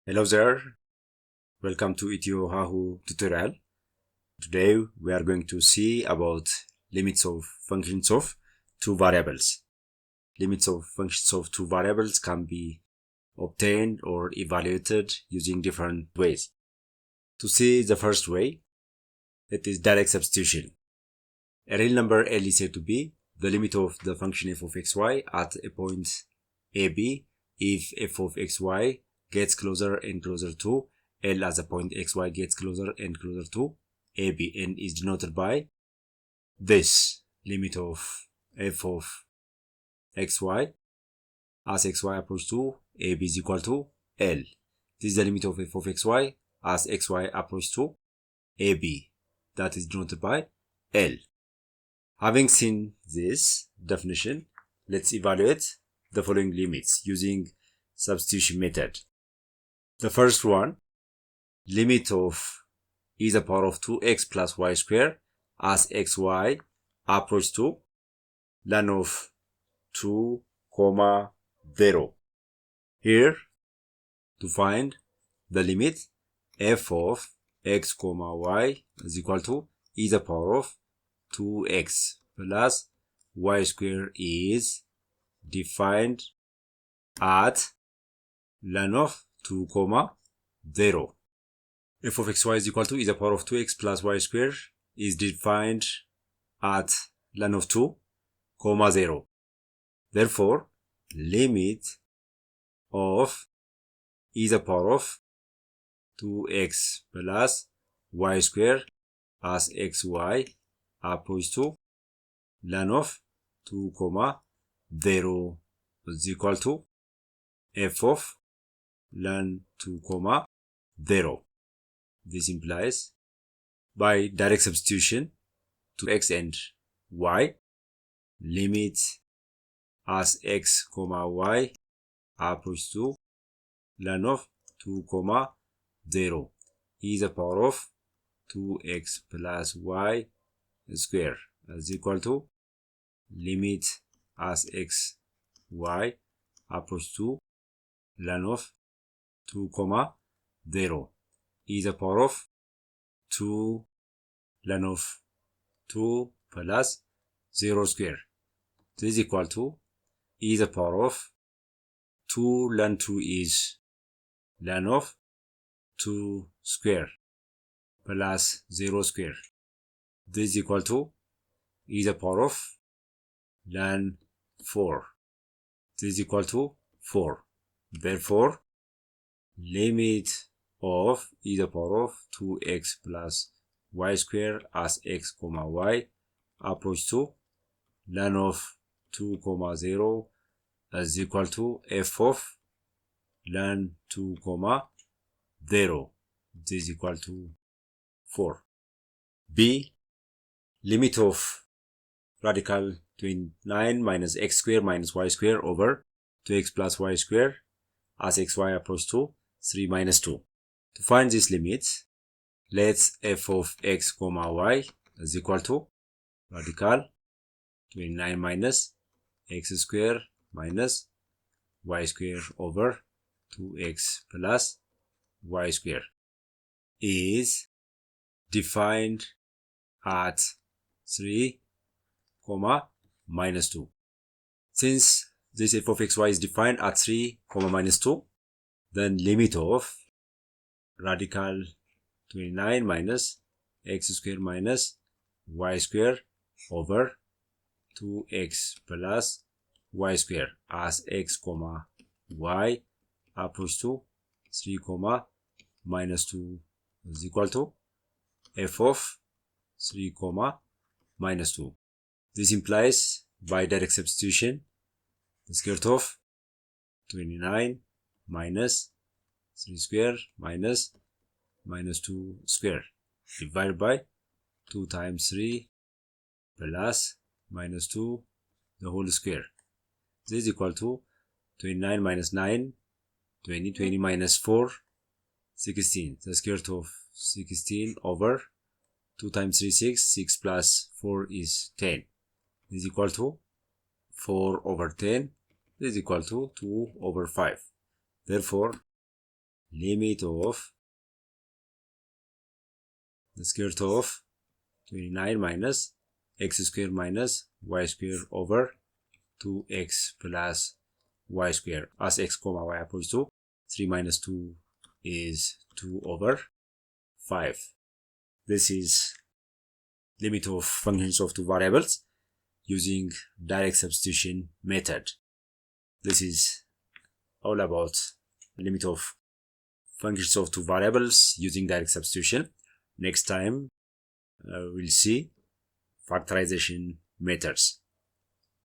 Hello there, welcome to Ethio-Hahu tutorial. Today we are going to see about limits of functions of two variables. Limits of functions of two variables can be obtained or evaluated using different ways. To see the first way, it is direct substitution. A real number L is said to be the limit of the function f of xy at a point AB if f of xy gets closer and closer to L as a point xy gets closer and closer to AB, and is denoted by this limit of f of xy as xy approaches to AB is equal to L. This is the limit of f of xy as xy approaches to AB, that is denoted by L. Having seen this definition, let's evaluate the following limits using substitution method. The first one, limit of e to the power of 2x plus y squared as xy approaches to ln of 2, 0. Here, to find the limit, f of x, y is equal to e to the power of 2x plus y squared is defined at ln of 2, 0. f of xy is equal to e to the power of 2x plus y squared is defined at ln of 2, 0. Therefore, limit of e to the power of 2x plus y squared as xy approaches to ln of 2, 0 is equal to f of ln 2, 0. This implies, by direct substitution to x and y, limit as x, y approaches to ln of 2, 0 e to the power of 2x plus y squared is equal to limit as x, y approaches to ln of 2, 0 e to the power of 2 ln of 2 plus 0 square. This is equal to e to the power of 2 ln 2 is ln of 2 square plus 0 square. This is equal to e to the power of ln 4. This is equal to 4. Therefore, limit of e to the power of 2x plus y squared as x, y approaches to ln of 2, 0 is equal to f of ln 2, 0. This is equal to 4. B, limit of radical 29 minus x squared minus y squared over 2x plus y squared as xy approaches to 3 minus 2. To find this limit, let's f of x, y is equal to radical 29 minus x squared minus y squared over 2x plus y squared is defined at 3, minus 2. Since this f of xy is defined at 3, minus 2, then limit of radical 29 minus x squared minus y squared over 2x plus y squared as x, y approaches to 3, minus 2 is equal to f of 3, minus 2. This implies, by direct substitution, the square root of 29 minus 3 square minus 2 square divided by 2 times 3 plus minus 2 the whole square. This is equal to 29 minus 9, 20, 20 minus 4, 16. The square root of 16 over 2 times 3, 6, 6 plus 4 is 10. This is equal to 4 over 10. This is equal to 2 over 5. Therefore, limit of the square root of 29 minus x squared minus y squared over 2x plus y squared, as x comma y equals to 3 minus 2 is 2 over 5. This is limit of functions of two variables using direct substitution method. This is all about limit of functions of two variables using direct substitution. Next time we'll see factorization methods.